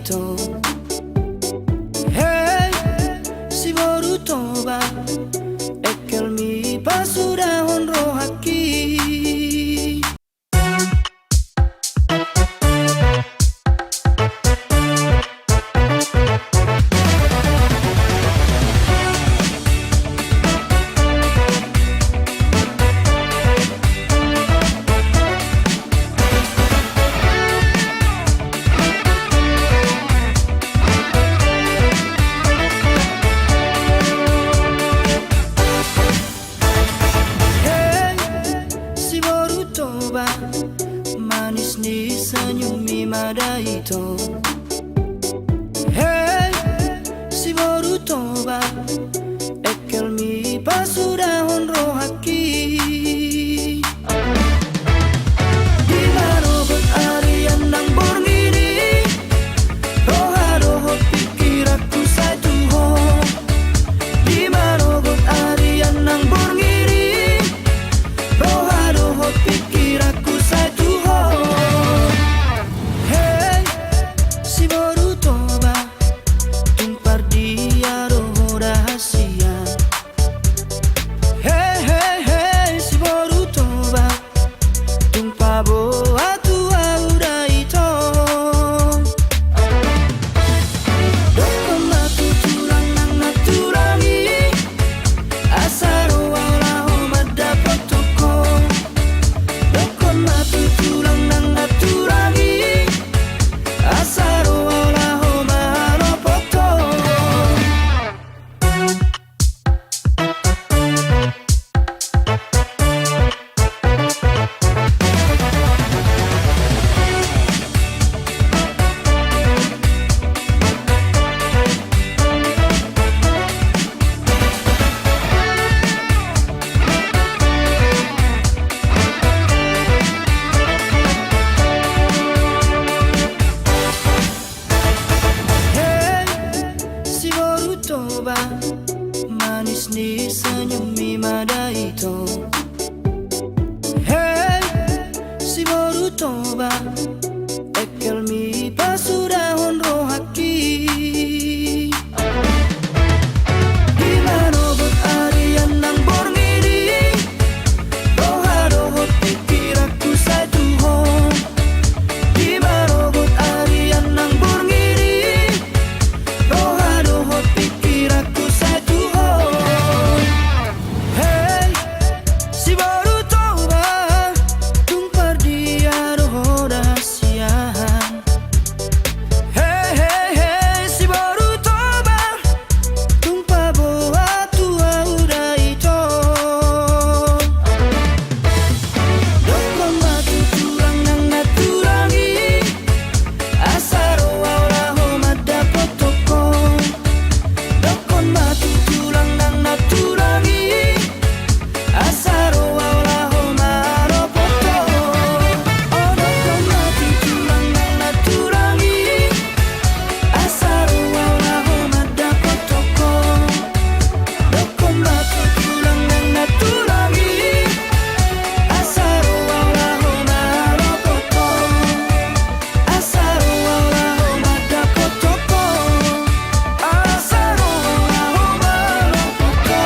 ito. Hey, si borutoba ekel mi basura honro haki. Manis ni senyum mi mada itu. Hey, si borutoba ekel mi basura honro haki. Di marobot arian nang borngiri, roha pikir aku satu ho. Di marobot arian nang borngiri, roha pikir aku satu. Manis ni senyum mi mada itu. Hey, si borutoba ekel mi basura honro haki. Di marobot arian nang borngiri, roha pikir aku satu ho. Di marobot arian nang borngiri, roha pikir aku satu ho. Hey, si borutoba tumpar dia roho rahasiaan. Hey, hey, hey, si borutoba tumpah boa tua udah itu. Dokon batu turang nang naturangi, asaro waulaho mada potoko. Dokon batu tulang nang naturangi, asaro waulaho maropoto. Oh, dokon batu tulang nang naturangi, asaro waulaho mada potoko. Dokon batu tulang nang naturangi, asaro waulaho maropoto. Asaro waulaho mada potoko. Asaro waulaho maropoto.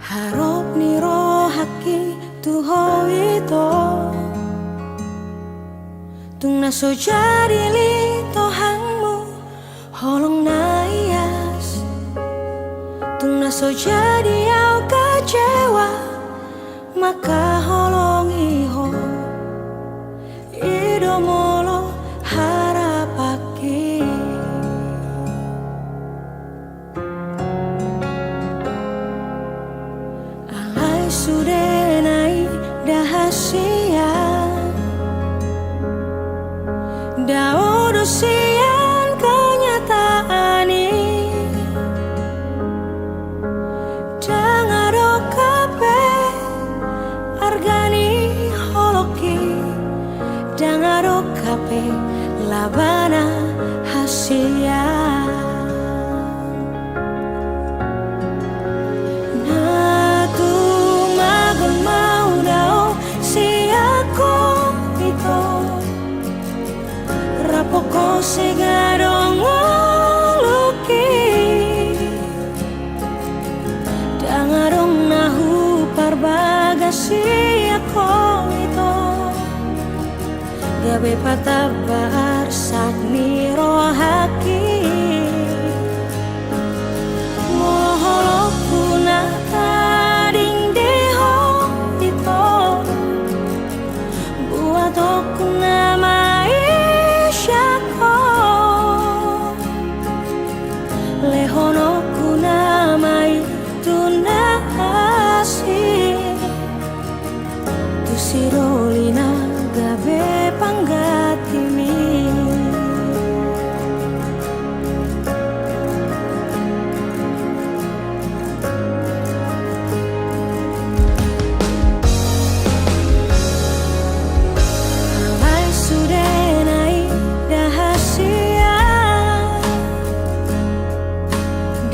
Harap ni roh haki tuho ito, tung naso jadi li tohangmu holong naias, tung naso jadi au kecewa maka holong iho idomolo harapaki. Alai sudah naik dahasia, daudo sian kenyataan ini. Jangan do kape labana hasia na tu magon mau dao siya ko ito rapoko segarong luki dangarong nahu parbagasi ako ito gabe patabar sakni rohaki moholoku na kading deho ito buat aku na maisha ko lehonoku na mai tunasi tu sirolina gabe panggatimi alai sudenai dahasia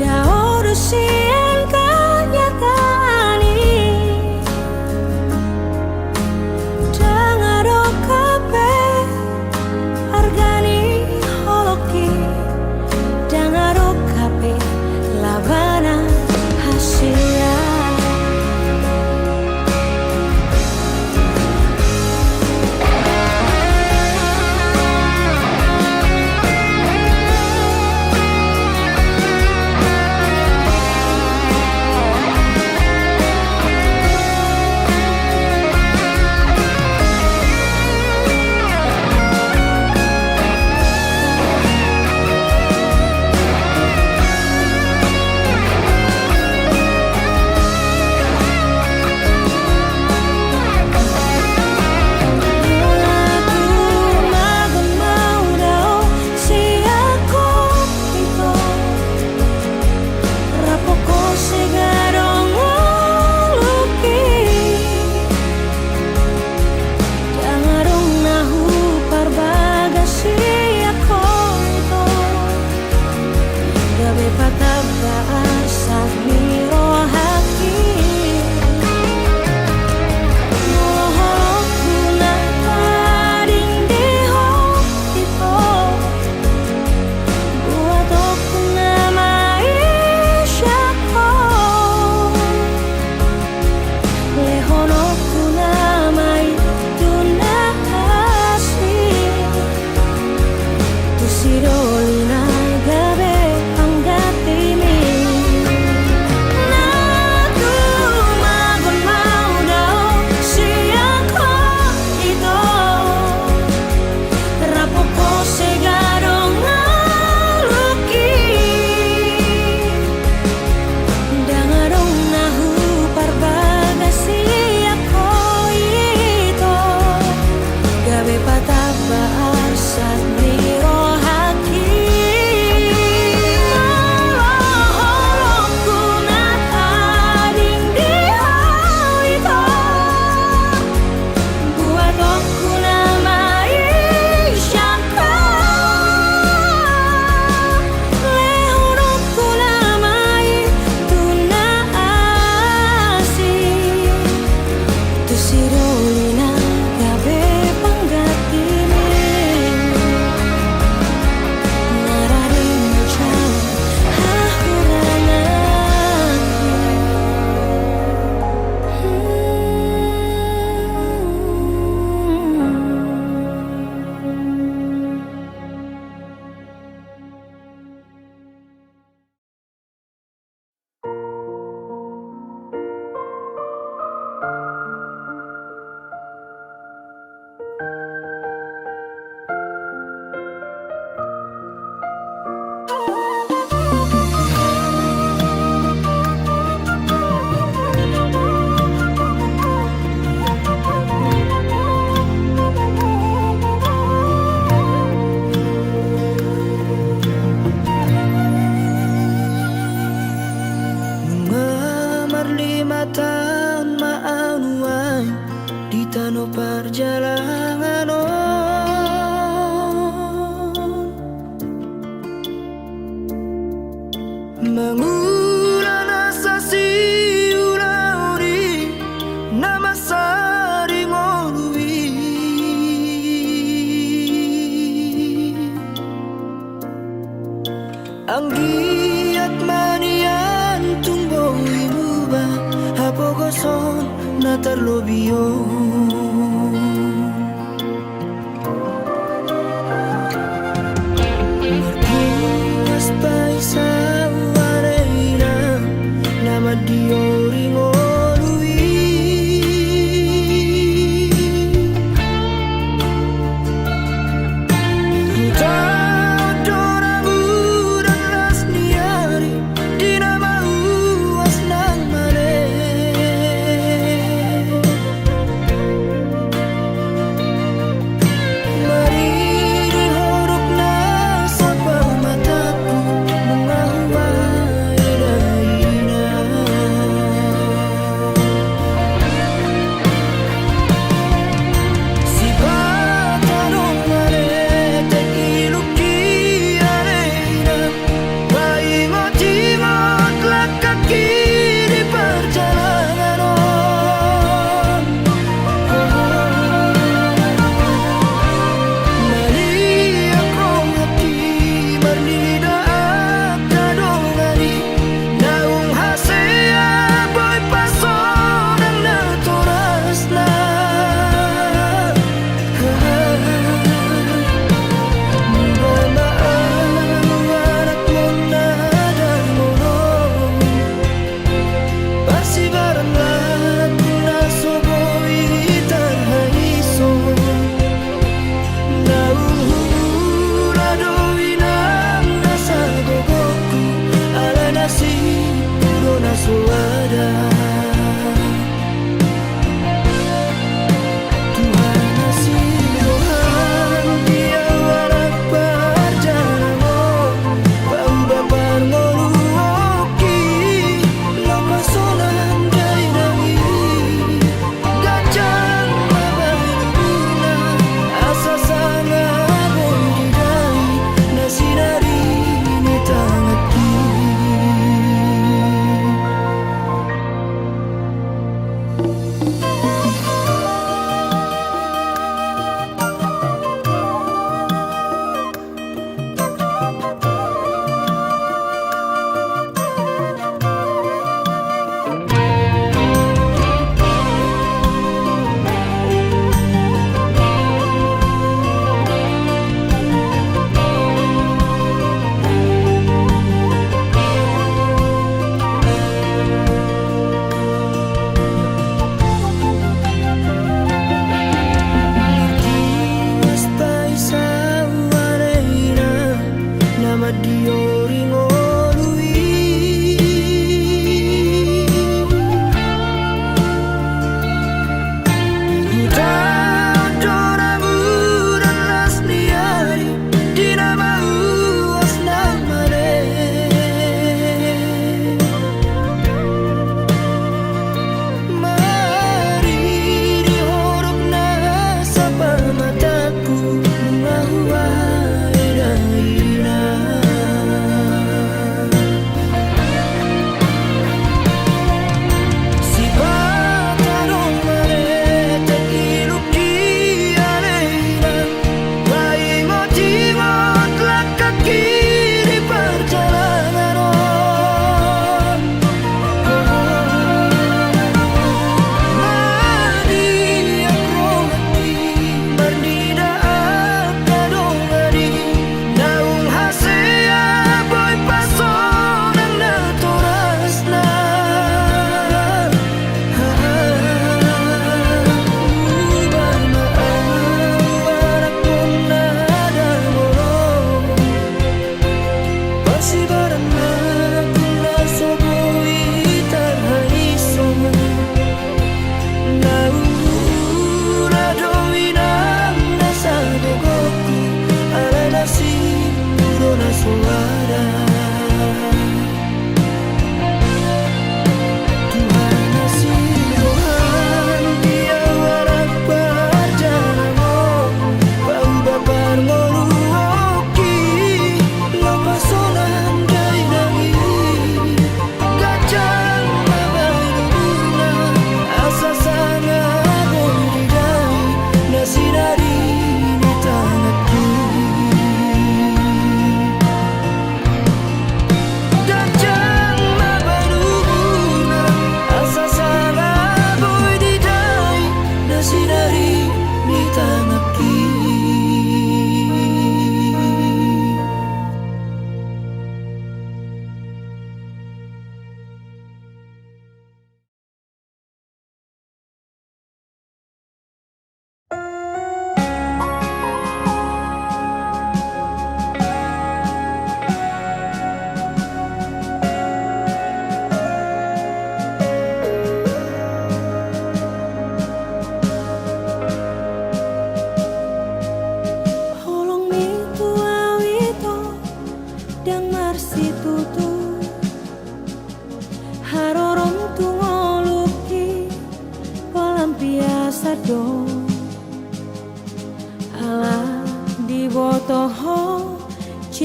daorusian kanyatani dangaro kape argani holoki dangaro kape labana hasia patabar sakni rohaki Manguran asa siulauri nama sari ngolui anggiat manian tumbo ibuba hapogoson natar lobio markuas paisa wareina nama diori ngolui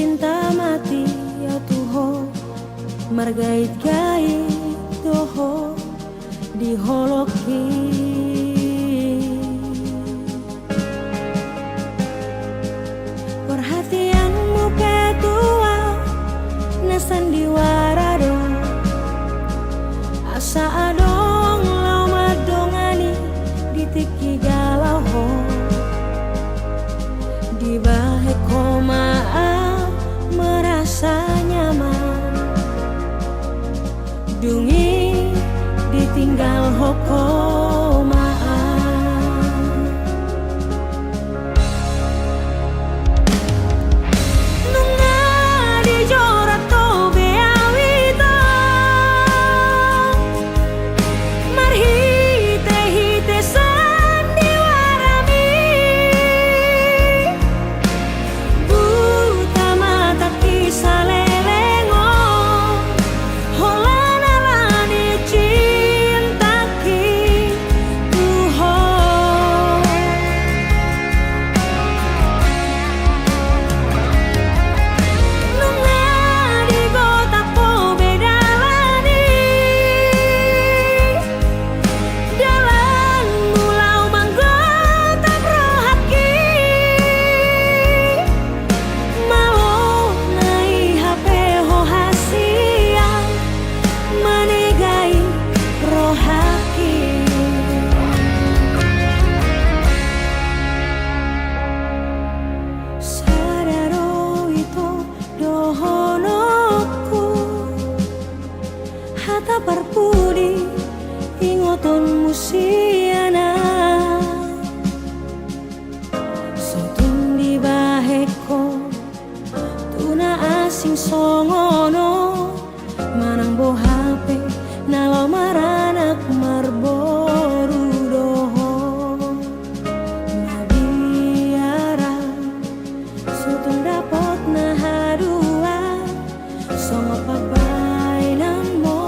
cinta mati ya Tuho, margait-gait doho di holoki. Perhatianmu ketua na sandiwara do, asa adong lau madongani di tiki galau ho, di bahe komaa merasa nyaman, dungi ditinggal hokomaan. Nunga dijorat to beawito, marhite-hite sandiwarami, buta mata kisah lelengo, holana lani cintaki Tuho. Nunga di gota po bedalani, dalan mulau manggota brohaki, mau nai HP ho hasiang manegai rohaki. Sadaro ito dohonoku, hata parpudi ingoton musiana, sotun di baheko tuna asing songono, manang bo HP nalo maranak marboru doho, nabiara sutun dapot na hadua, songo pagbaylan mo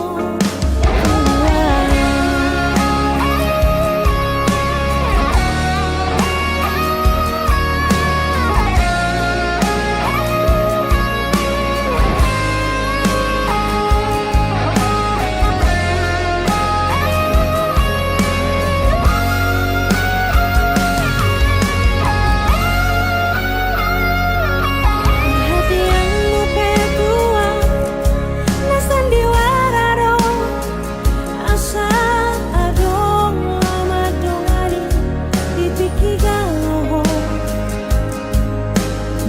perhatianmu ketua na sandiwara do, asa adong lama dongani di piki galau,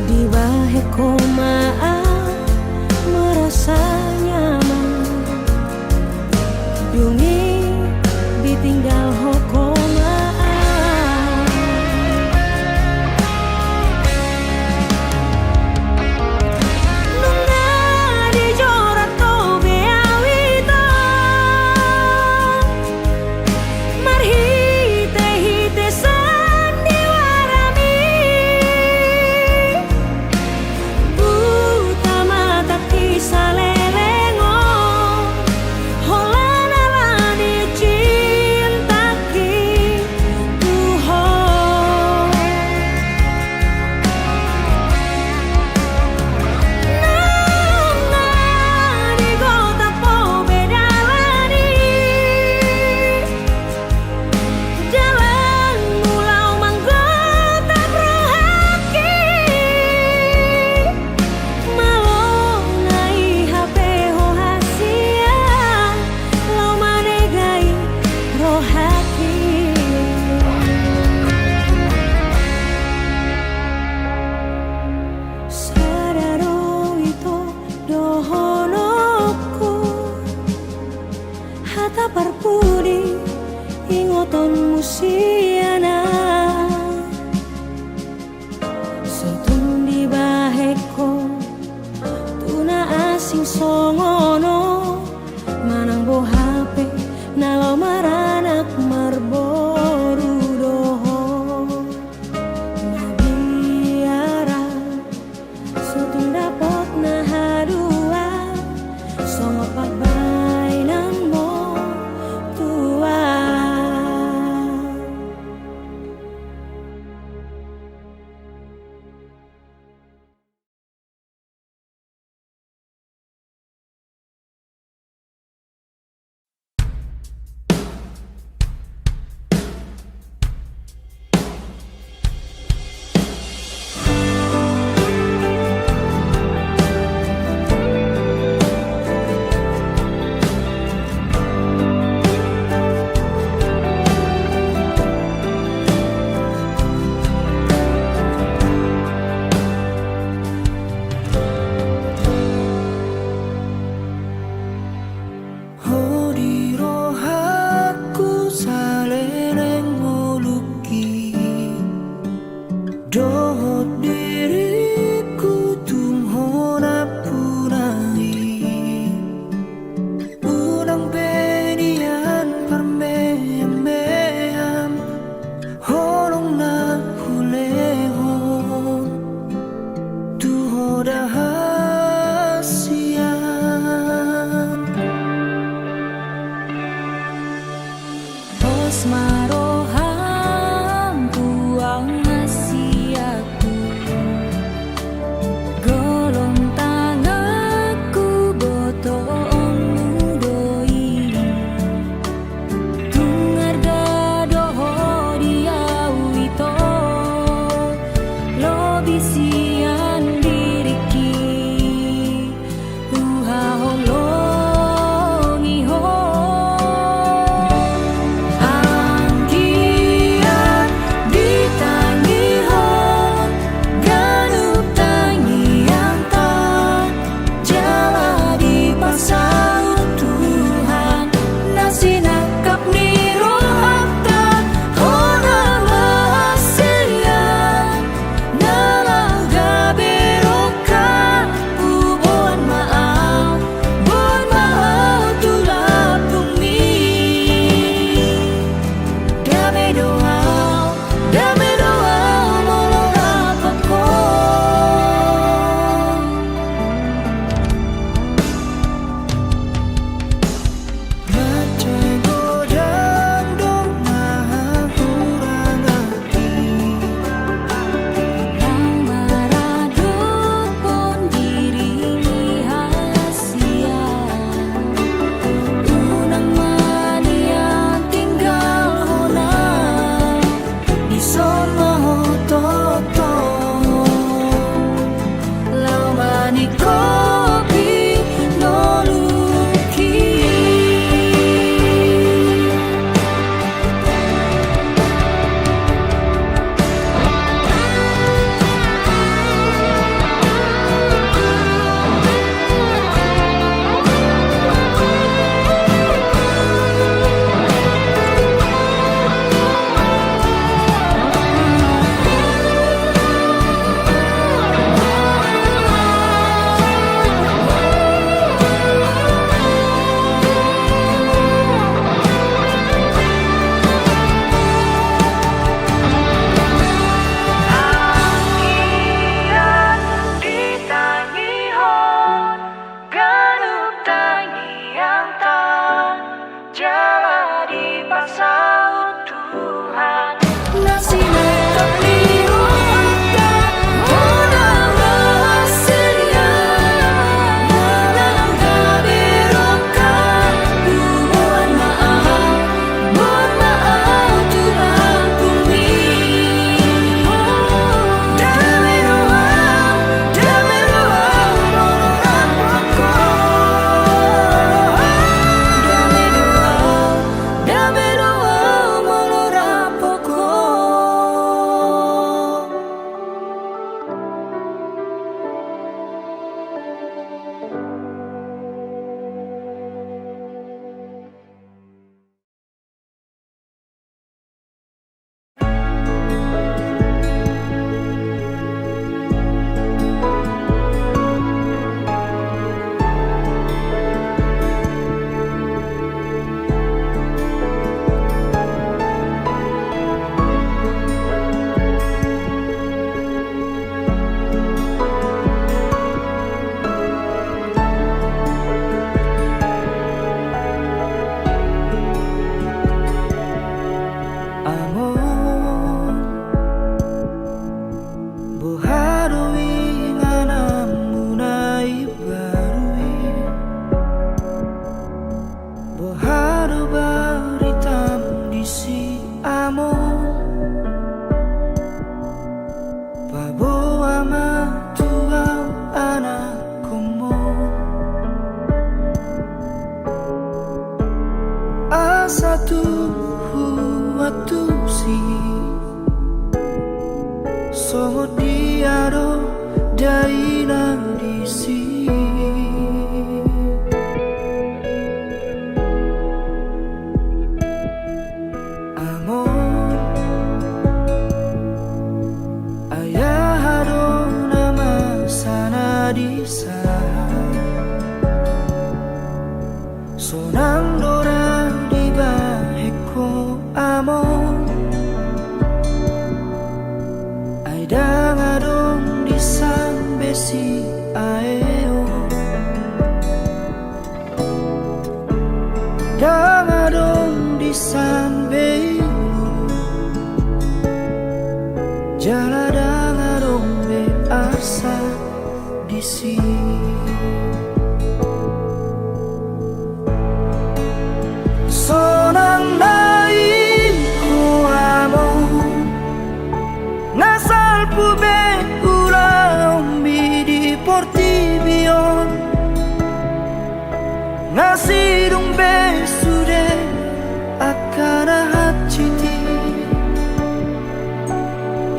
di bahe komaa merasa nyaman, dungi ditinggal hokomaan. Nunga dijorat to beawito, marhite-hite sandiwarami, buta mata kisah lelengo, holana lani cintaki Tuho. Nunga di gota po bedalani, dalan mulau manggota brohaki, mau nai HP ho hasiang lau manegai rohaki. Sadaro ito dohonoku, hata parpudi ingoton musiana, sotun di baheko tuna asing songono, manang bo HP nalo maranak marboru doho, nabiara sotun dapot na hadua, songo pagbaylan mo tua. Ani kopi no luki. Satu huatu si songo diaro daina disi amor ayah hado nama sana disa sonang dora amor ai dangadong di san besi aeo dangadong di san beilu jala dangadong be asa di sini sonang pube ulang di Portibion ngasirung be sude akan hati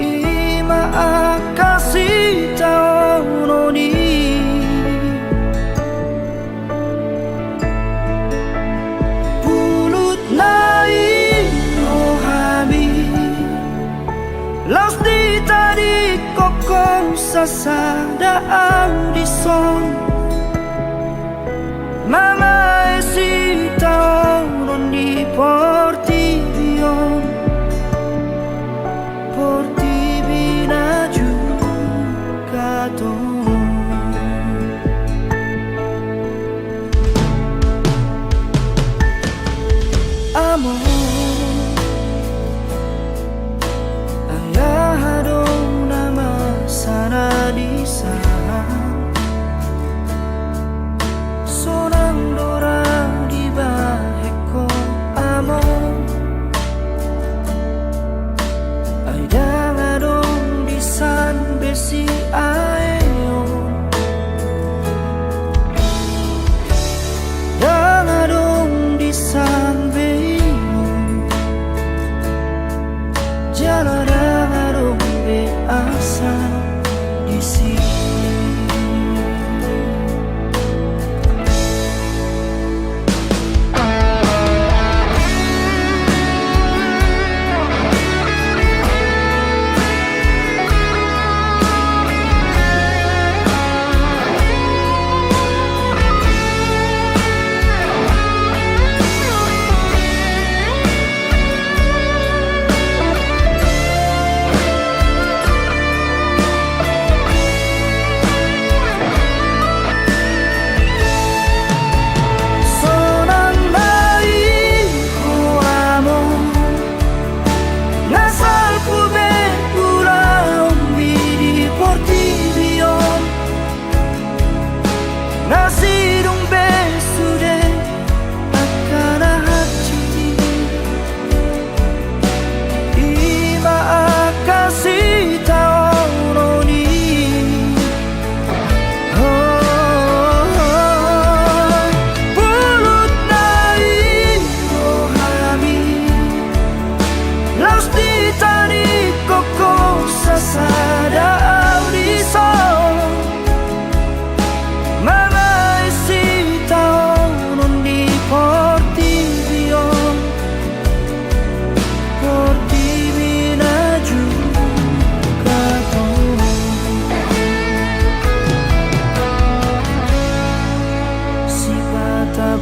ima akasi taunoni pulut naik rohami Los di tadi kokong sasada audison Mama esi tahun di Portibion Portibina juga tuh amor sana di sana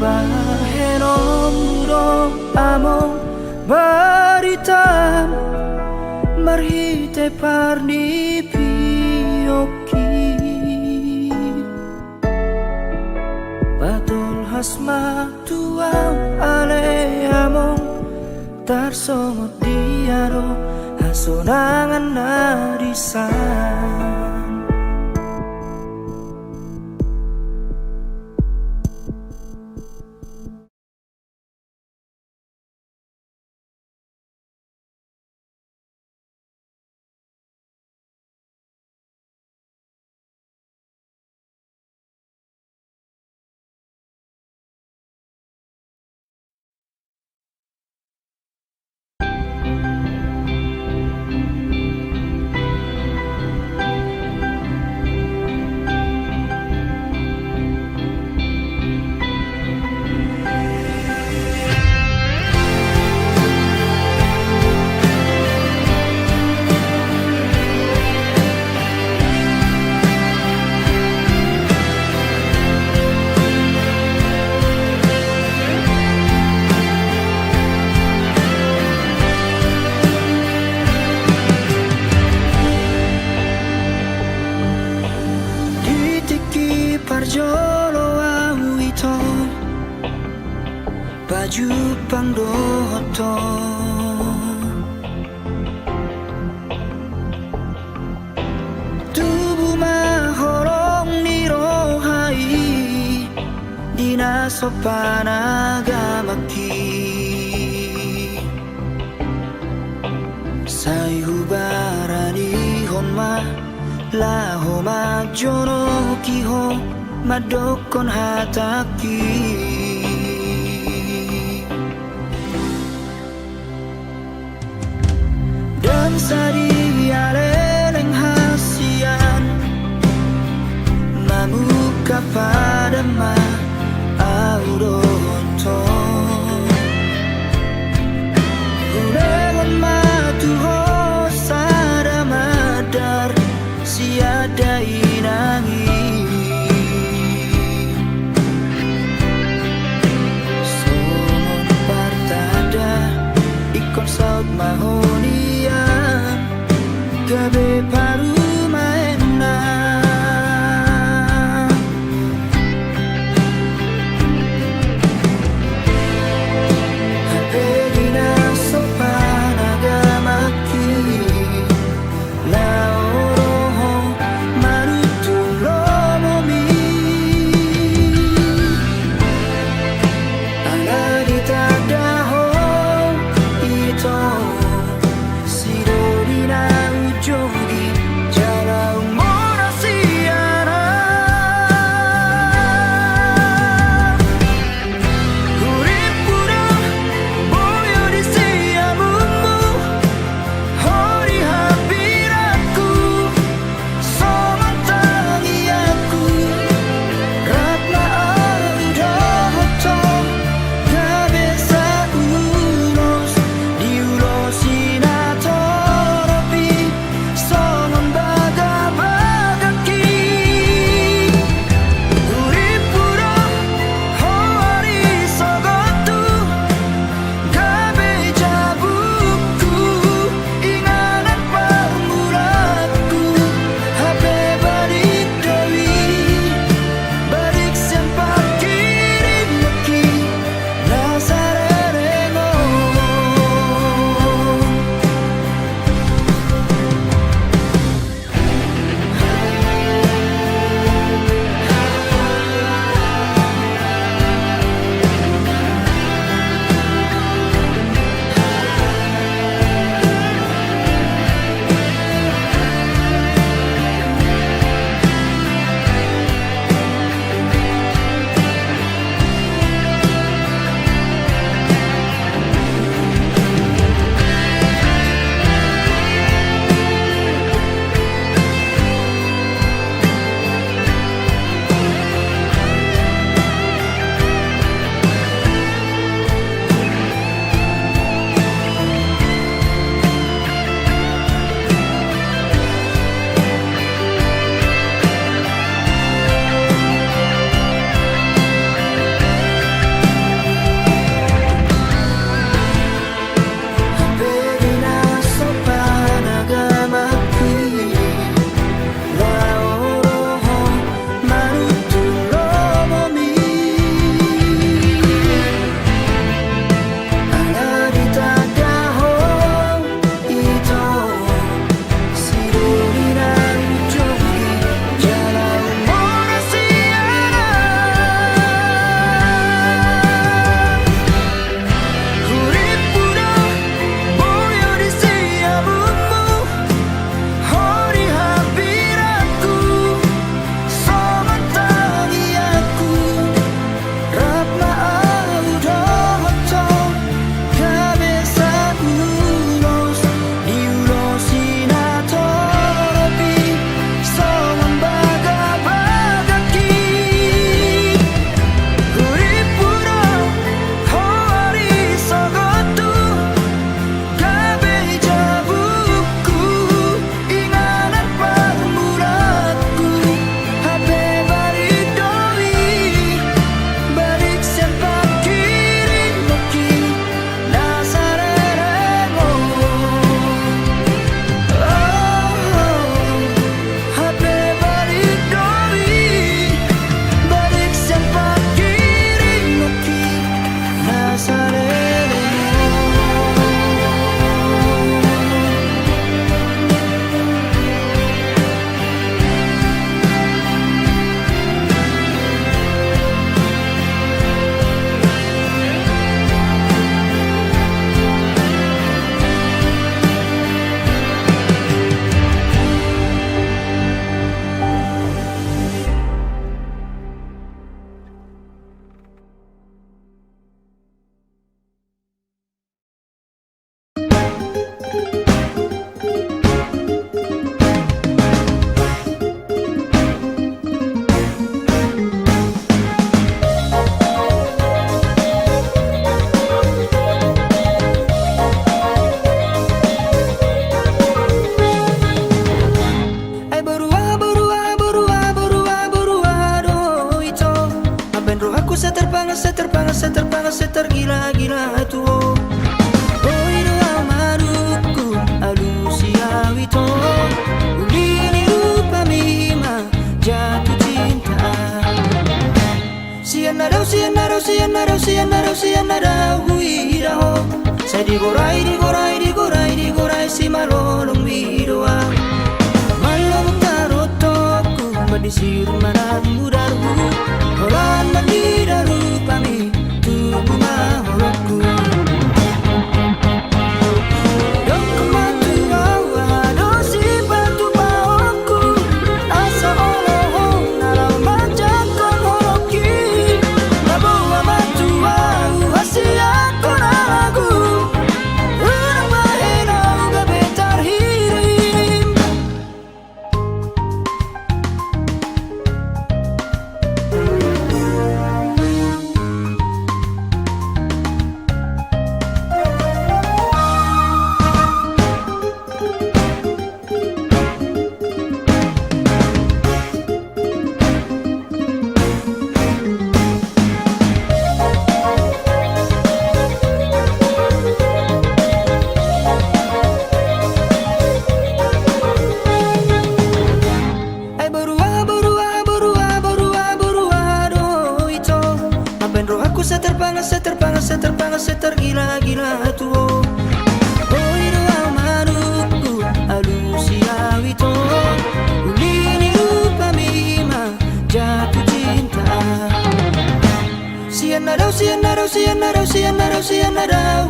bahenom budong among baritam marhite parni piyoki Patul hasma tuang ale among tarsongot diaro hasonangan narisan Parjolo au ito baju pangdoto tubuh mahorong nirohai dinasopan agamaki sai hubarani honma laho majono kiho madokon hataki dan sari aleleng hasian mamuka pada ma auronto ulegon matuho sada madar siada inangi saut mahonia gabe paru maena tergila-gila tuh. Oi doa maruku alusia wito, ulili rupa mima jatuh cinta. Sianarau huiraho, saya digorai si malolong bidoa. Malong tarotoku madisiru manan mudaru, horan mandidaru pami tubuh maholoku. Dong kematu bawa dosi batu baoku, asa oloho nalau majakon holoki. Nabawa batu bau hasia konagu, urang mahenau gabetar hirim. Tergila-gila tuh. Oi doa maruku alusia wito, ulili rupa mima jatuh cinta. Sianarau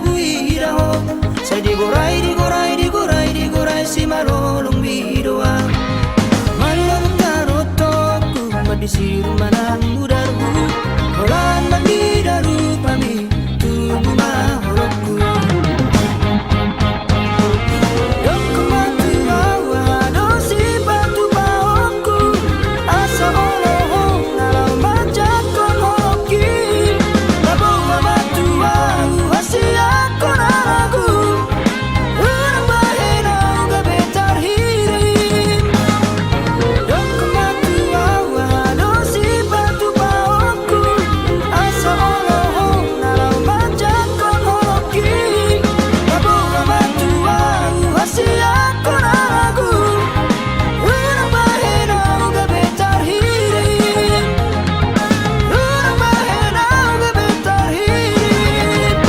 huiraho, saya digorai si malolong bidoa. Malong tarotoku madisiru manan mudaru, holan mandidaru pami tubuh maholoku. Dong kematu bawa dosi batu baoku, asa oloho nalau majakon holoki. Nabawa batu bau hasia konagu, urang mahenau gabetar hirim. Dong kematu bawa dosi batu baoku, asa oloho nalau majakon holoki. Nabawa batu bau hasia konagu, urang mahenau gabetar hirim. Urang mahenau gabetar hirim.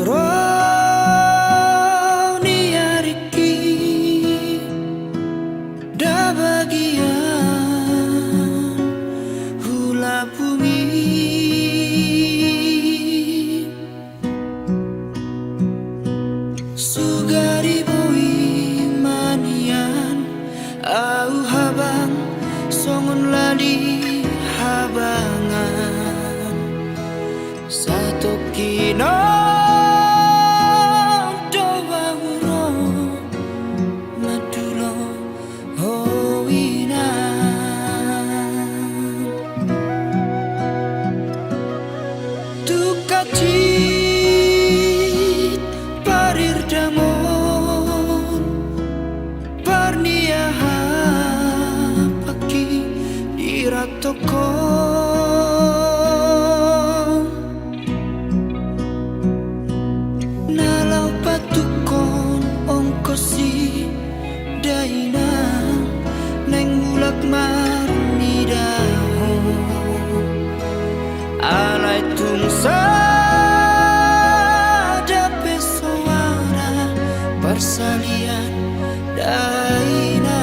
Soroni ariki da bagian hula bumi, sugari boi manian au habang songon lali habangan satu kino doa uro madulo howinan tukacit parir damon parniaha paki diratoko. Nalau patukon ongkosi daina neng bulak marnidaho, alai tungsa dape suara persalian daina.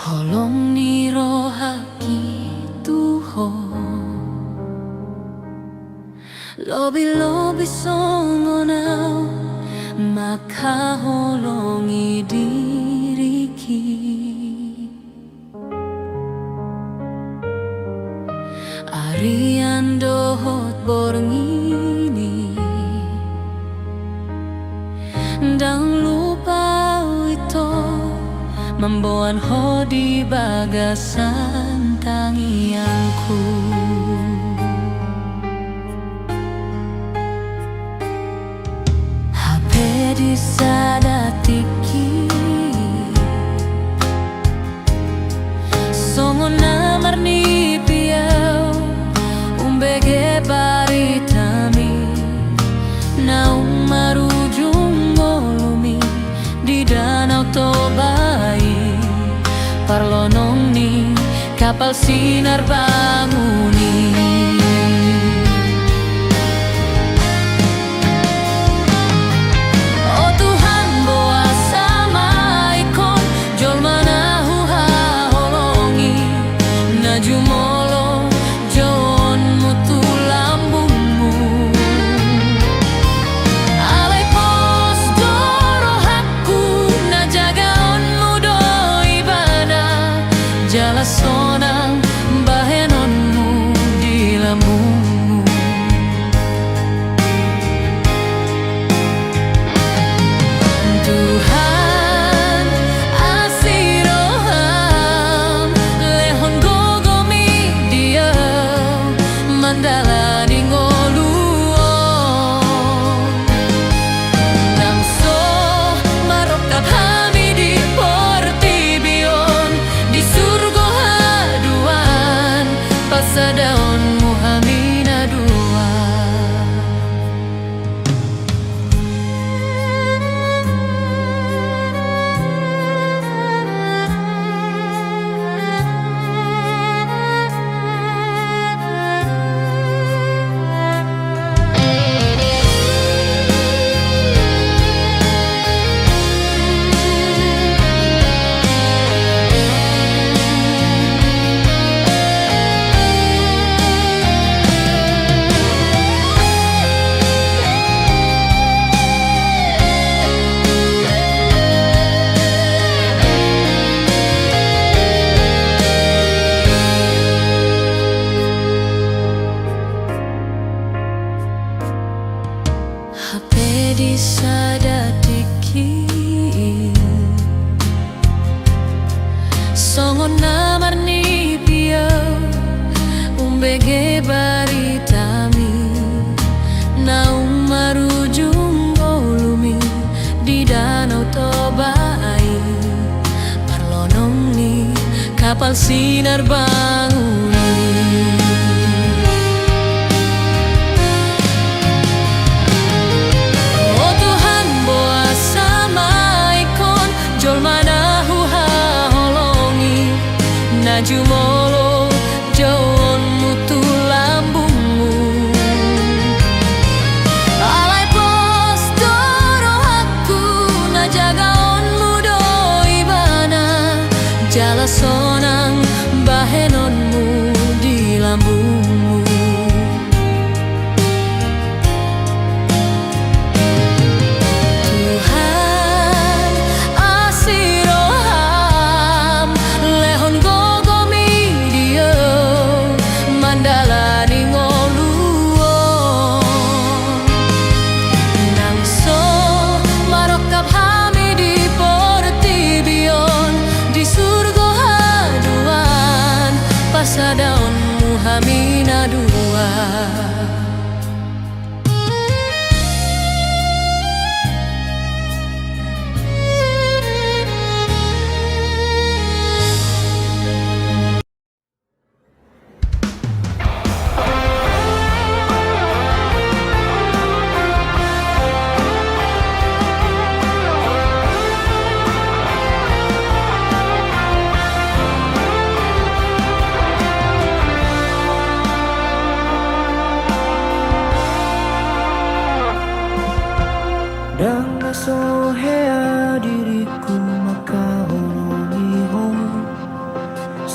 Holong ni rohaki tuho Lobi-lobi songonau Maka holongi diriki Arian dohot borngini Dang lupa itu Membuan ho di bagasan tangianku HP di sadatiki Songo namar ni piau Umbege baritami Naung marujung molumi Di danau Tobai Parlonong ni kapal sinar banguni Oh Tuhan boa sama ikon Jol mana huha holongi Najumolo jon mutu lambungmu Alai pos dorohaku Najagaonmu do ibadah Jala sonang bahenonmu di lambungmu Tuhan asiroham lehon gogomi dia mandalani ngoluon Nangso marokap hami di portibion Di surgo haduan pasadaon muhamina dua HP di sadatiki Songo namar ni piau Umbege baritami Naung marujung golumi Di danau Tobai Parlonong ni kapal sinar banguni Oh Tuhan boa sama ikon Jol mana huha holongi Najumolo jauon mutu lambungmu Alai pos dorohaku Najagaonmu do ibana Jala sonang bahenonmu di lambungmu Tuhan asiroham lehon gogomi dia mandalani ngoluon Nangso marokap hami di portibion Di surgo haduan pasar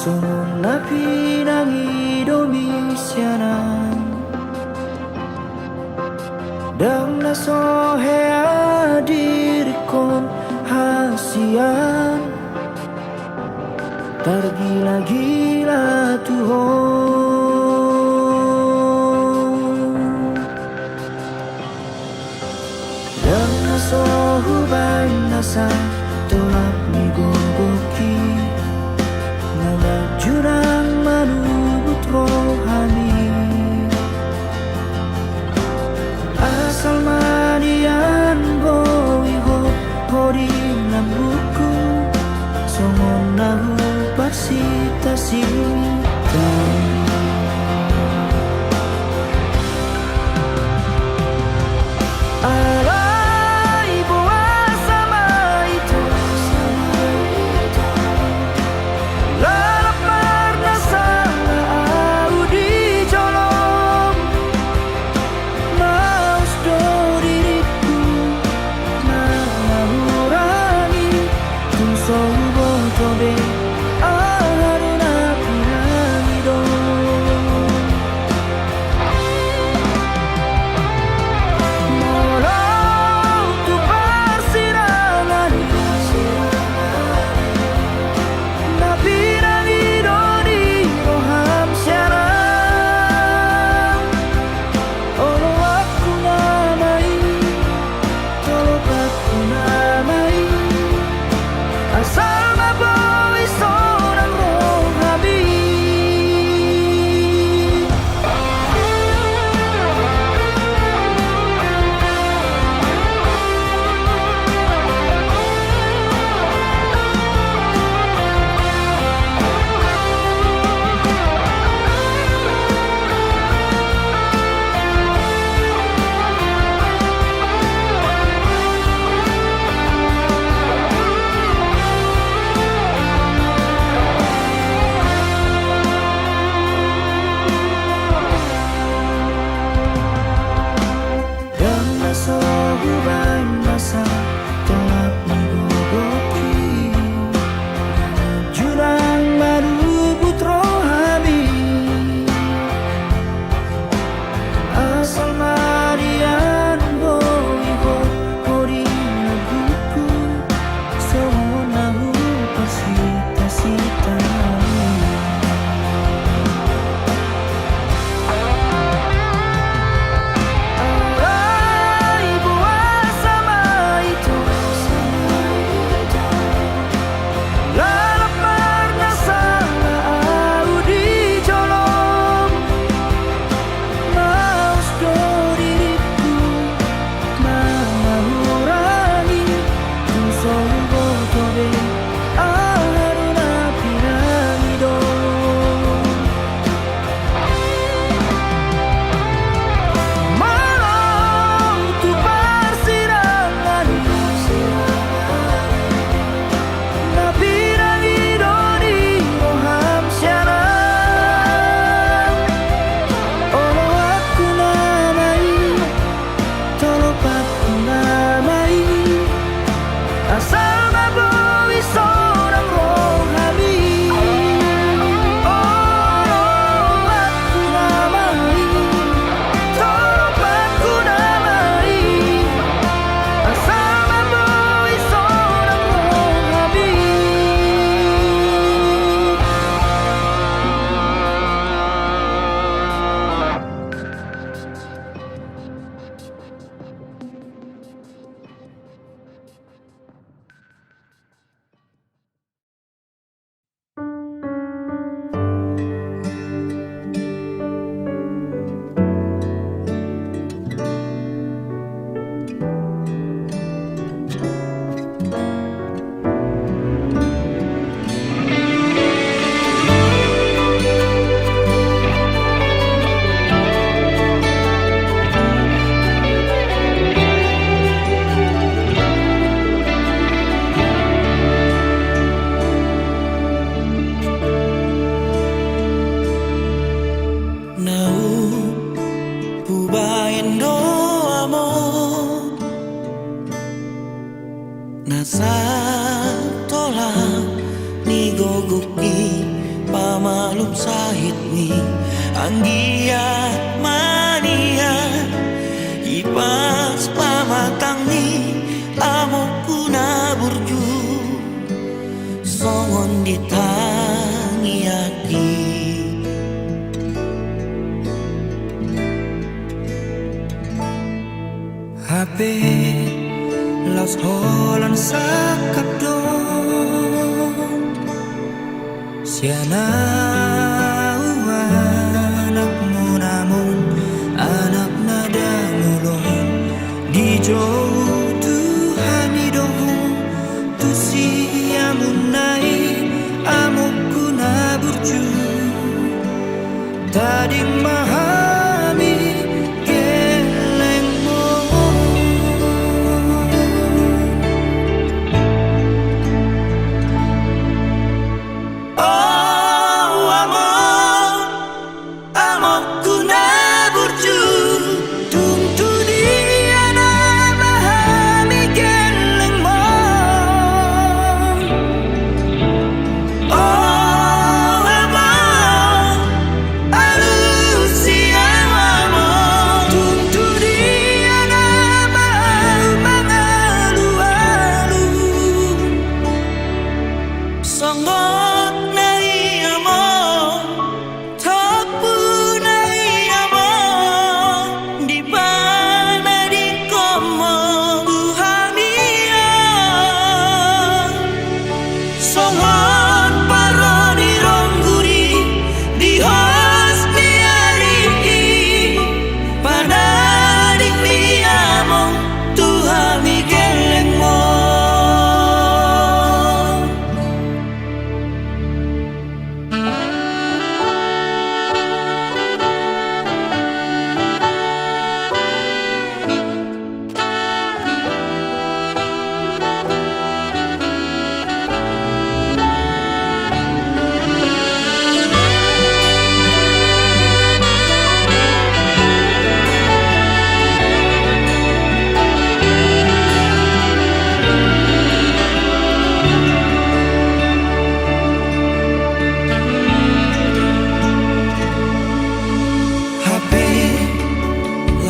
Songon na pinangidomisianan Dang nasohea dirikon hasian Tergila-gila tuhon Dang nasohubay nasa tolak ni gogoki Jurang manubut rohani Asal manian boi ho hori lambuku Songon nahu parsita sita Alai boa sama itu Tobe aharuna piramido Mora lum sahit ni anggiat mania ipas pamatang ni amokku na burju songon ditangi aki HP Las holan sakap dong Siana anakmu namun anak nada mulon di jauh Tuhan hidung tu siamun nai amukku na burju tadi mahami gelengmu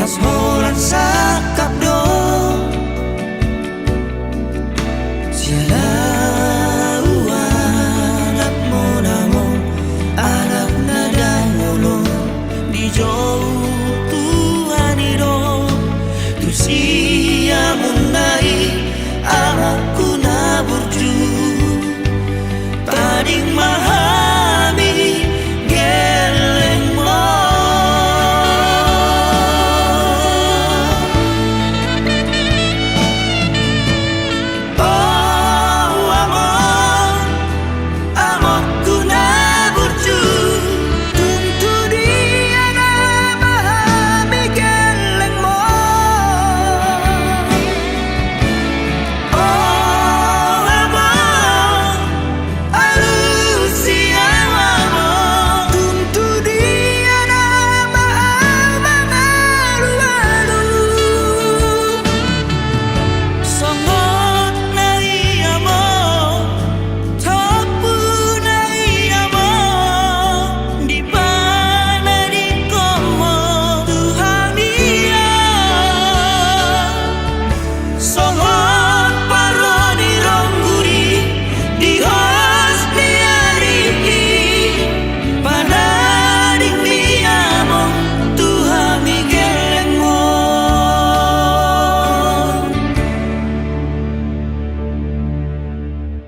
Las holan sakap dong Siala anakmu namun anak nada ngulung di jauh Tuhan hidung tu siamun nai amokku na burju tading mahami gelengmo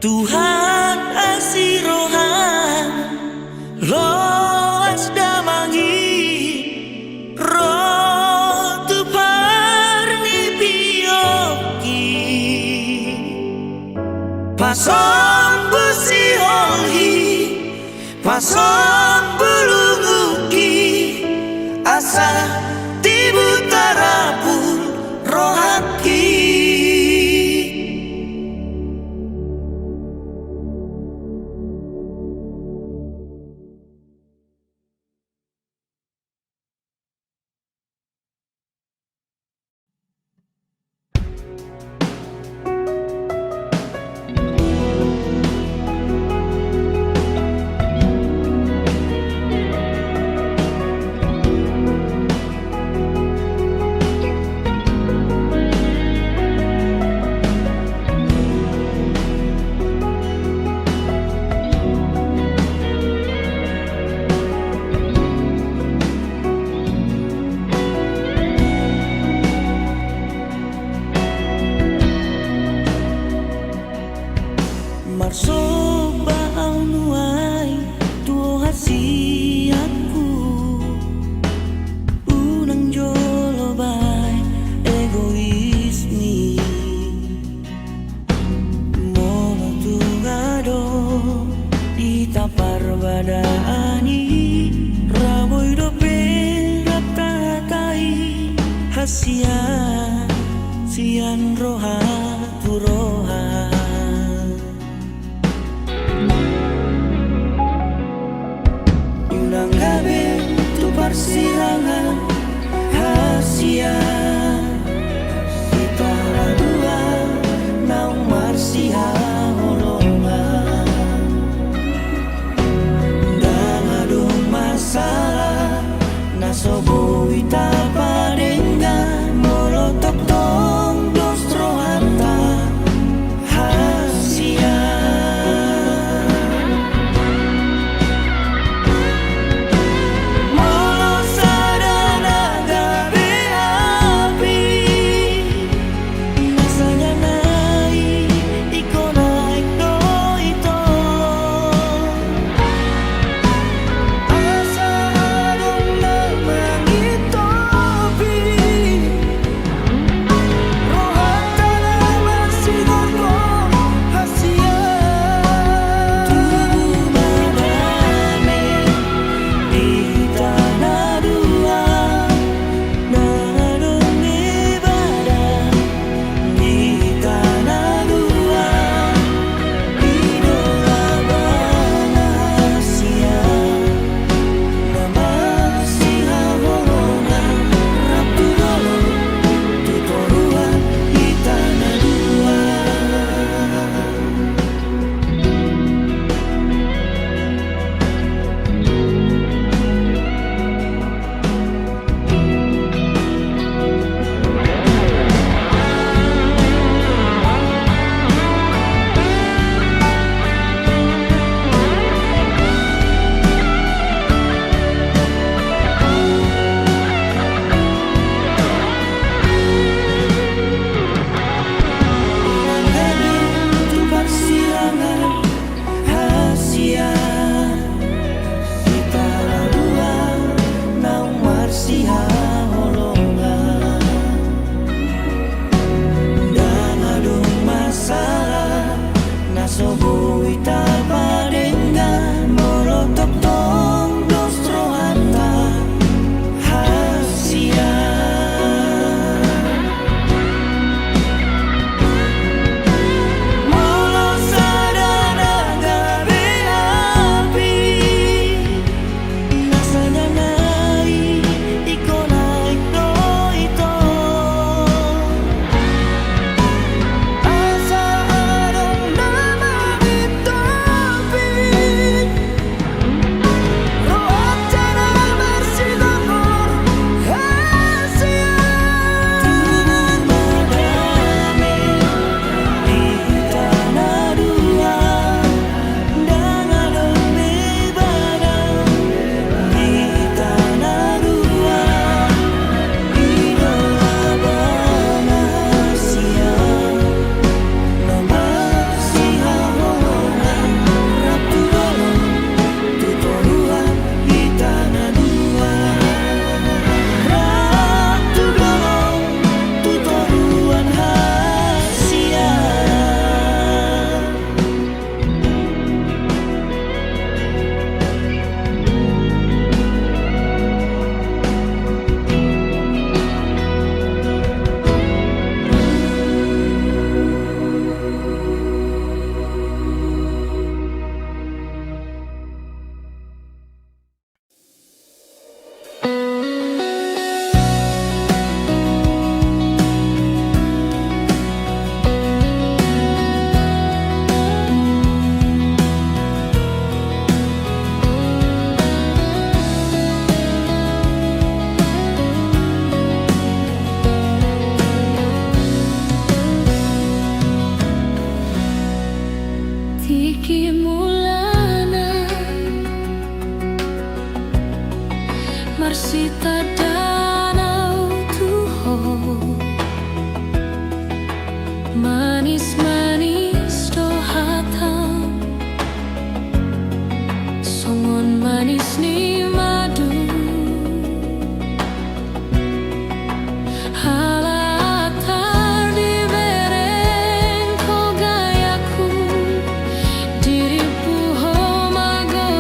Tuhan asirohan loas damangi roh tu parni pioki pasom busi holhi pasom bulunguki asa tibu tarapun rohaki parbadaani Raboy dope ratatai Hasia sian roha turoha Yunang gabe tu persilangan Hasia kita dua naung marsia holongan Dang adong masalah nasobo wita padenggan molotok tong dostro hanta hasia Molo sadana gabe api nasanya nai iko naik do ito asa adong namang itopi rohata naman sigon ko hasia tubuh madame di tanah dua nangadong ibadah di tanah dua idola bana hasia nama siha bolongan Rabtu dolo tutoruan di tanah dua tu persilangan hasia kita dua naung marsia holongan Dan adong masalah nasobo wita padenggan molotok tong dostro hanta hasia Molo sadana gabe api nasanya nai iko naik do ito asa adong namang itopi rohata naman sigon ko hasia tubuh madame di tanah dua dan adong ibadah di tanah dua idola bana hasia nama siha holongan Rabtu dolo tutoruan di tanah dua Rabtu dolo tutoruan hasia Tiki mulana Marsita danau tuho Manis-manis do hatam Songon manis ni madu Halatar di bereng ko gayaku Diripu ho mago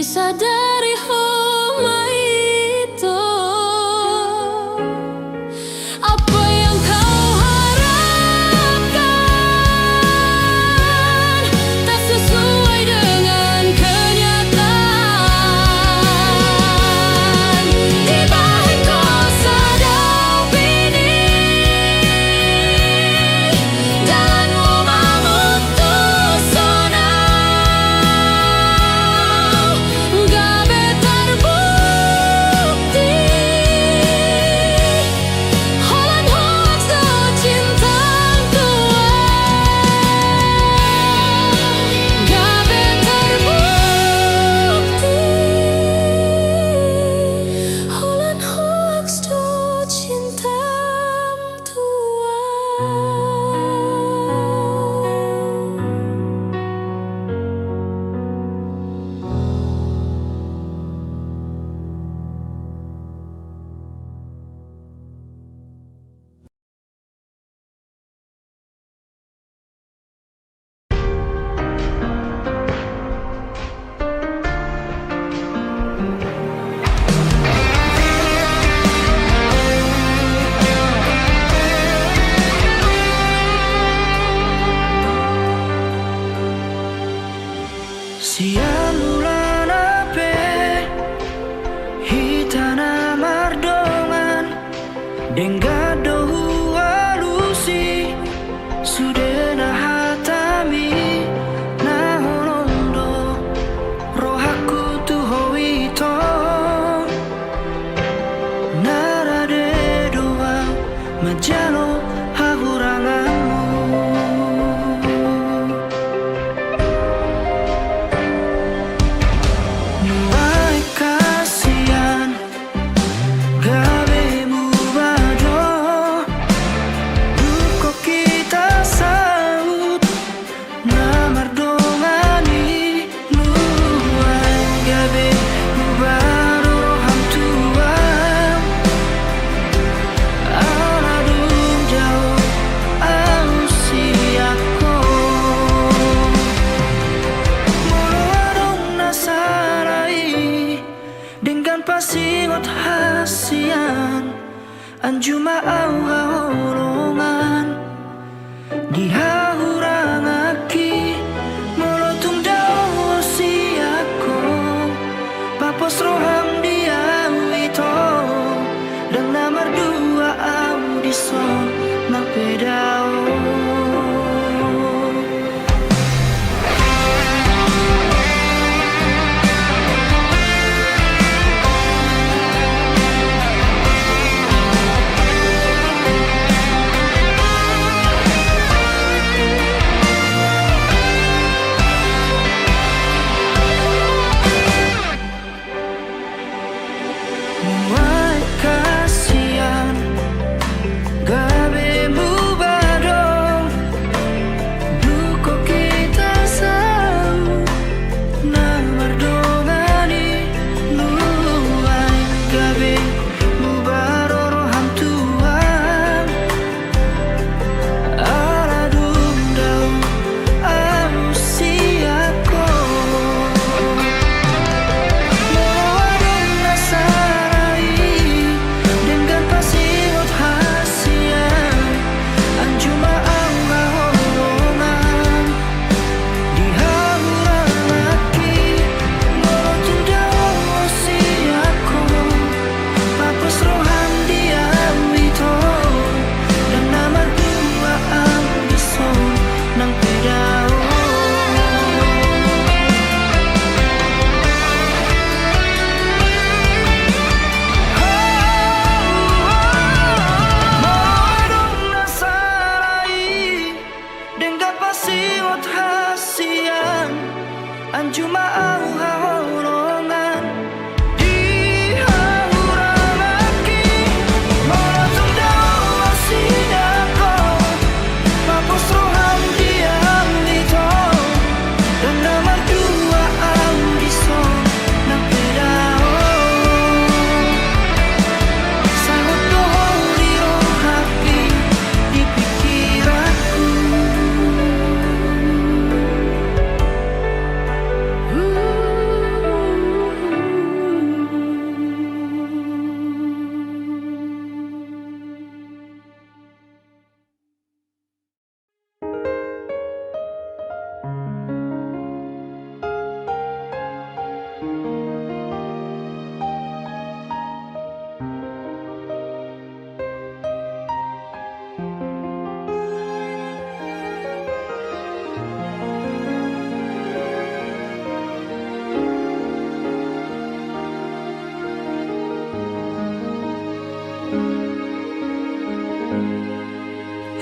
Bisa dari rumah itu. Apa yang kau harapkan tak sesuai dengan kenyataan. Di balik kosa dan ini, jalanmu memutuskan. Gabe terbukti Holland hoax do cinta tua. Gabe terbukti Holland hoax do cinta tua. Siang bulan ape hitana mardongan denggado hualusi sudena hatami nahonondo rohaku tu hoito narade doa majalo hahuranganmu. Nuai kasihan gabe mubado duko kita saut namardongani. Nuai gabe mubado roham tua aladung jauh ausiako moloadong nasarai dengan pasingot hasian anjuma au haolongan dihahurangaki molotung dao siako papos roham dia wito dan nomor dua audison nang pedao.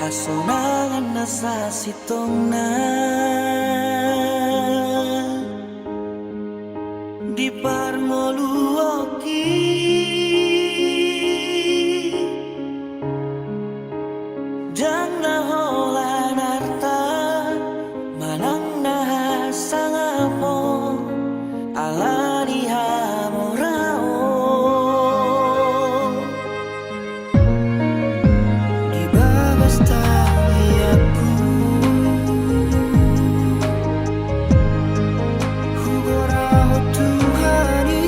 Asonangan nasa sitong na di parngoluoki jang naholan arta manang nahasangapo alani hamorao di babas tangi aku hugoraho Tuhani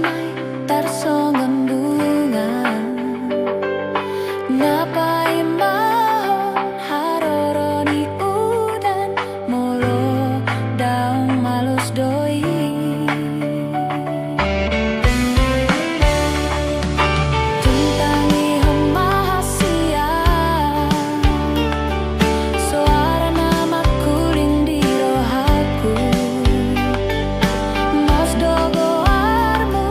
mai tarsongembungan napai mahon haroroni udan molo daung malus doi tuntangi hemahasia suara namaku lindi rohaku mas dogo armu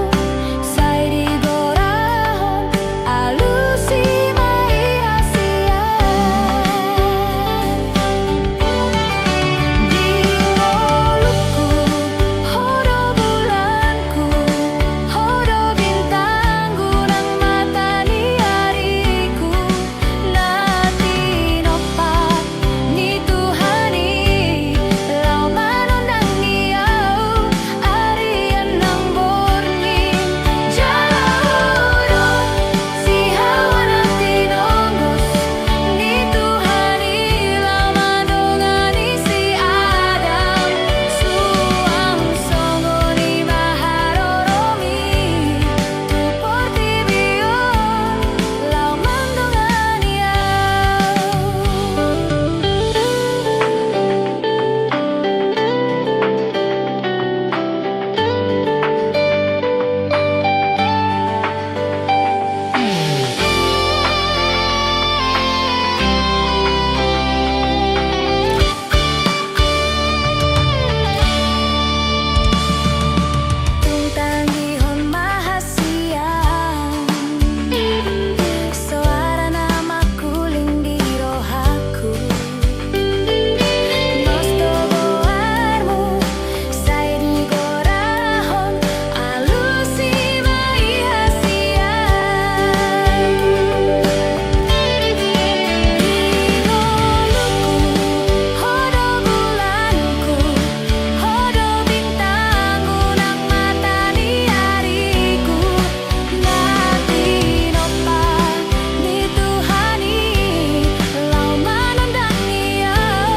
sai di gorahon alusi mai hasia di mulutku hodo bulanku hodo bintangku nang matani hariku nati nopat ni Tuhani lau manondang niau arian nang borning jalur si hawa nanti nonggos ni Tuhani lau manongani si Adam suang songoni maharoromi tu portibion lau mandongani tuntangi hon mahasiang suara namaku lindi rohaku nos dogo armu sai di gorahon alusi mai hasia di mulutku hodo bulanku hodo bintangku nang matani hariku nati nopat ni Tuhani lau manondang niau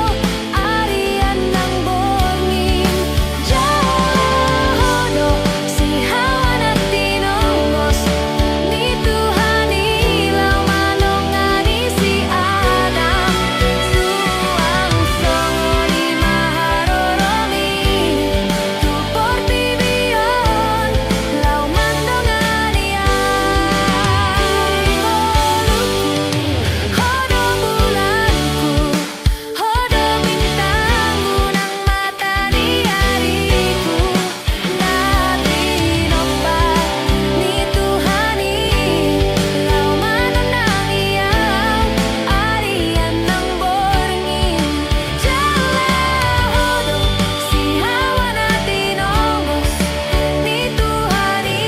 arian nang borning jodoh si hawa nanti nonggos ni Tuhani lau manongani si Adam suang songoni maharoromi tu portibion lau mandongani mulutku hodo bulanku hodo bintangku nang matani hariku nati nopat ni Tuhani lau manondang niau arian nang borngin jalur si hawa nanti nonggos ni Tuhani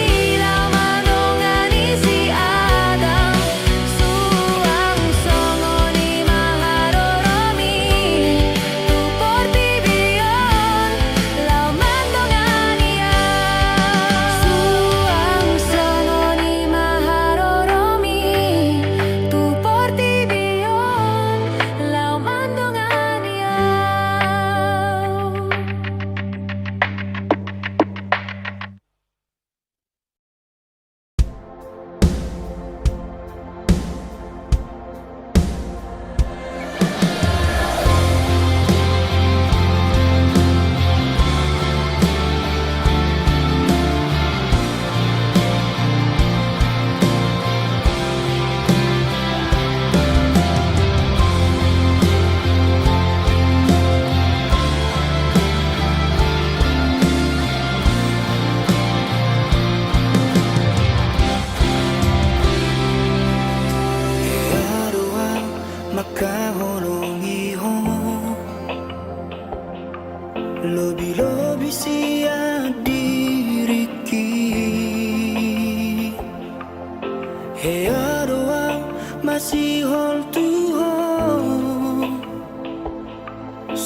lau manongani si Adam suang songoni maharoromi tu portibion lau mandongani suang songoni maharoromi tu portibion lau mandongani Adoa makaholongi ho lobi-lobi siya diriki he adoa masihol tuho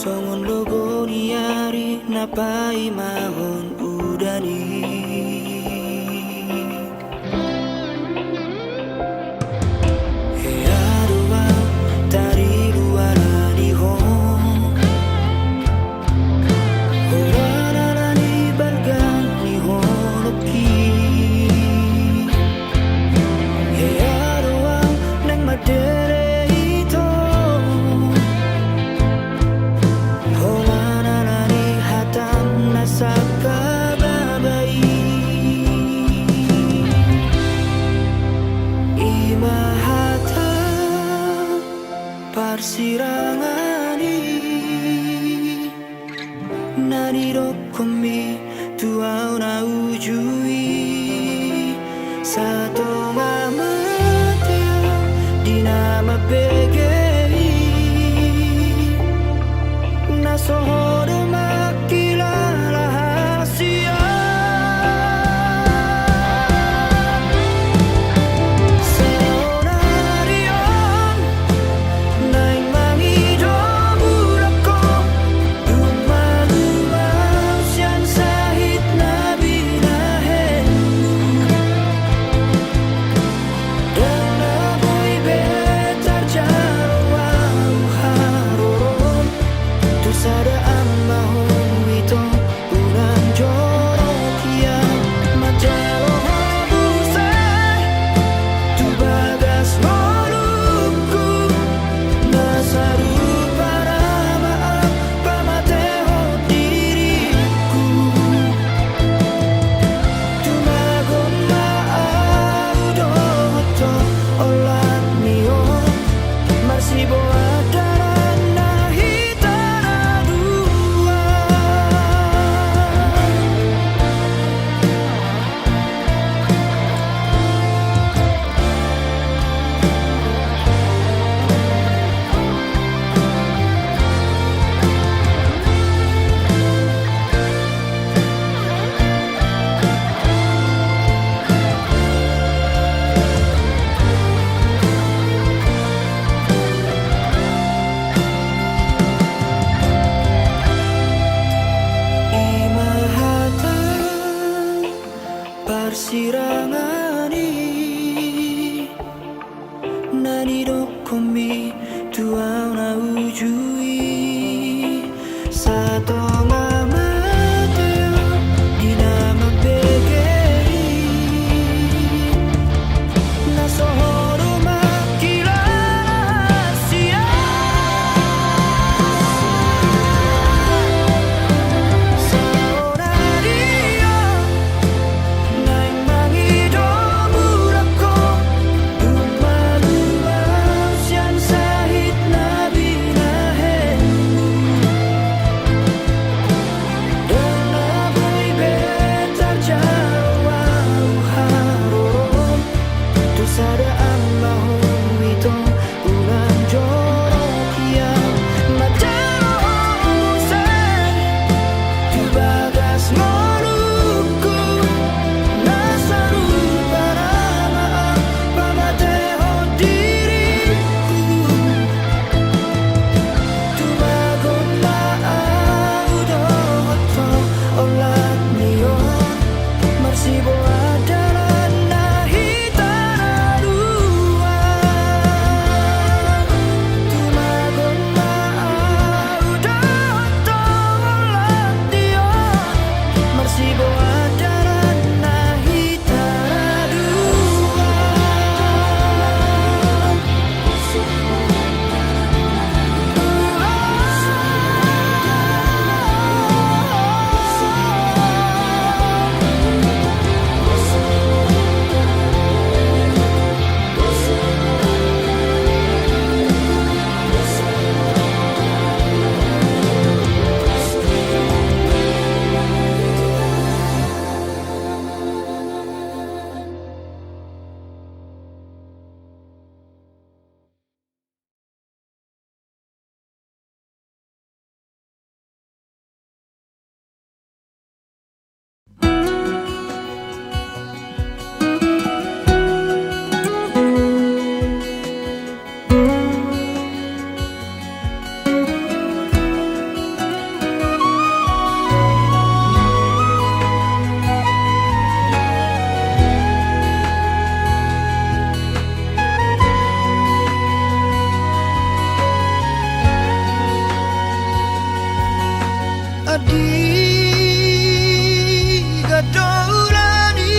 songon logo niari napai mahon udani Ki komi tuau na ujui Sato ngamateo di nama PGI Nasohoro makila rahasia Seonarion naing mangido burako Dumaluas yan sahit na binahen Dan namoy betar jaraw haron Tu sadaan mahon ito unang jorok yang Majalo habusay Tu bagas molungku Nasaru para maaf pamateho diriku Tumagon maaudo to olat niyo Marsibo adaran na hitara dua Imahata parsirangani Nani komi tuau na ujui Sato ngamateo di nama PGI Nasohoro makila rahasia Seonarion naing mangido burako Dumaluas yan sahit na binahen Dan namoy betar jaraw haron Tu sadaan mahon ito unang jorok yang Majalo habusay Tu bagas molungku Nasaru para maaf pamateho diriku Tumagon maaudo to olat niyo Marsibo adaran na hitara dua Tumagon maaudo to olat niyo Marsibo adaran na hitara dua Adiga doulani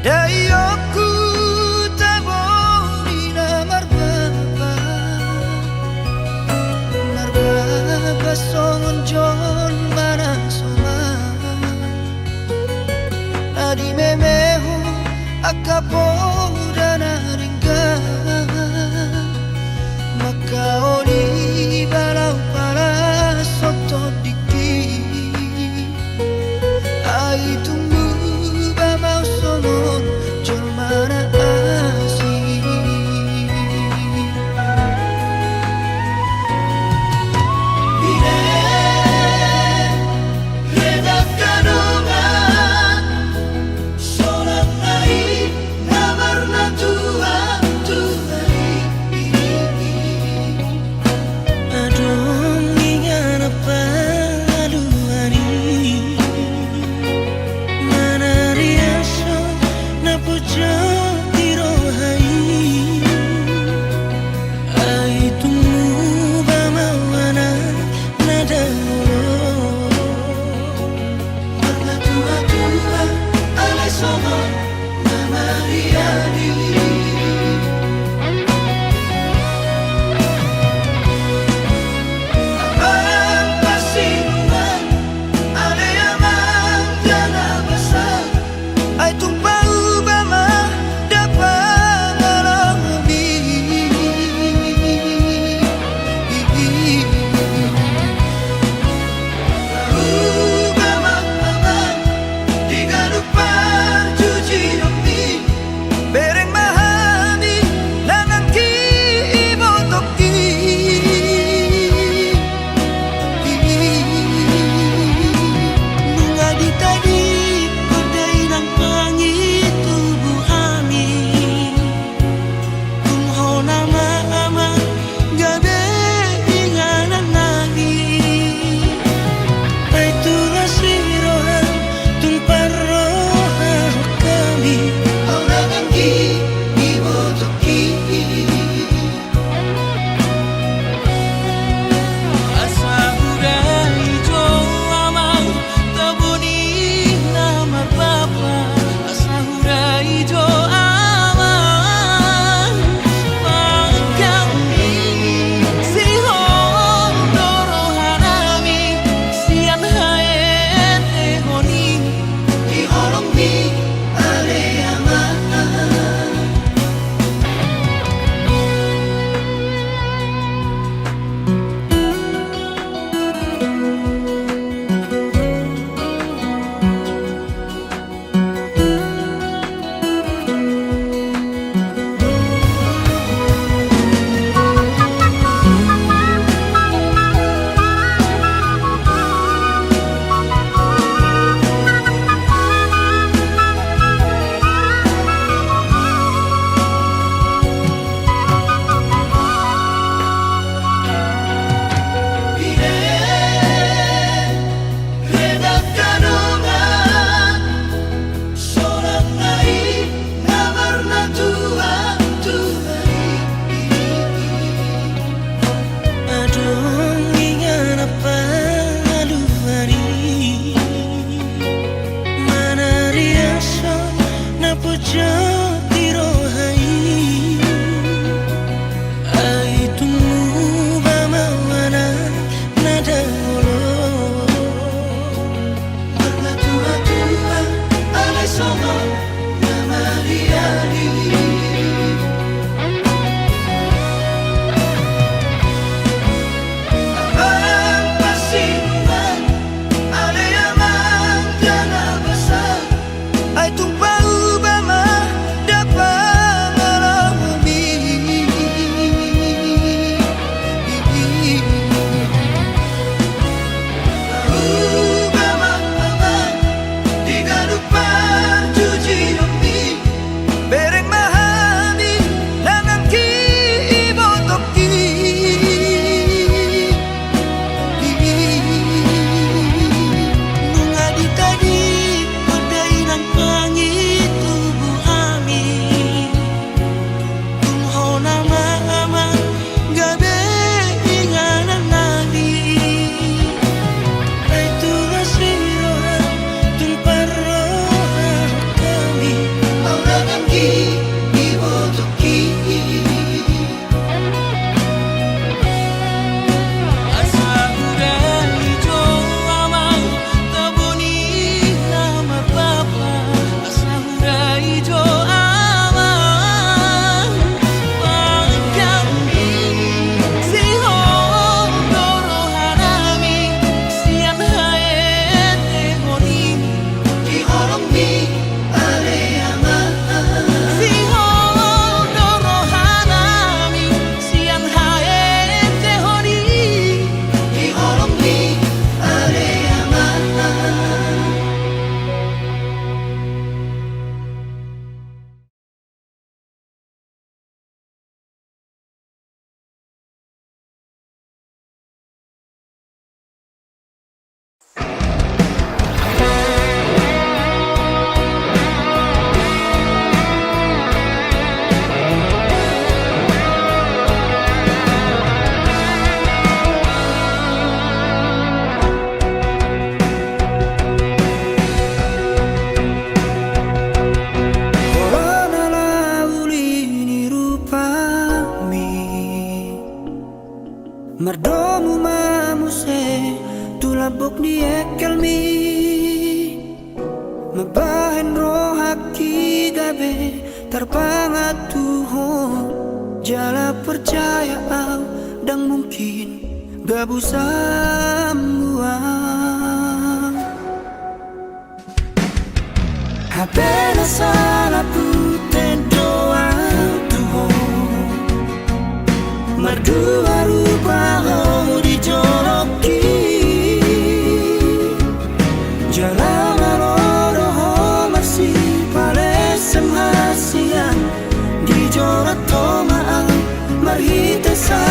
Dayoku taboni na marbaba Marbaba songon jon manasoma Adi memeho akapoda na ringga Makaoni balau para soto diki jati rohai ai tumu bamawana nada olo Marga tua alai songo namariali Abang pasingan alai amang jana besar Ai tumpau bama dapat ngalami bama tiga lupa cuci demi bereng mahami nangan ki botoki Nunga di tadi Kodai nang pangit tubuh ami Tumho nama ama Gabe inganan nabi Ay tugas siroha Tumpar roha kami Au nangan ki botoki Asa udah hijau amang Tabuni nama papa Asa udah hijau amang Pagkami Sihong dorohanami Siang haet ehoni di horong mi ale amang Sihong dorohanami Siang haet ehoni di horong mi ale amang Corona laulini rupami Mardomu mamuse tulabok ni ekelmi Mabahen rohaki gabe terpangat Tuhan Jala percaya au dan mungkin gabu sambuang Habena salah puten doa Tuhan Merdua rubah dijoloki Jalan loroho masih palesem hasian Dijolot tomaan marhite sa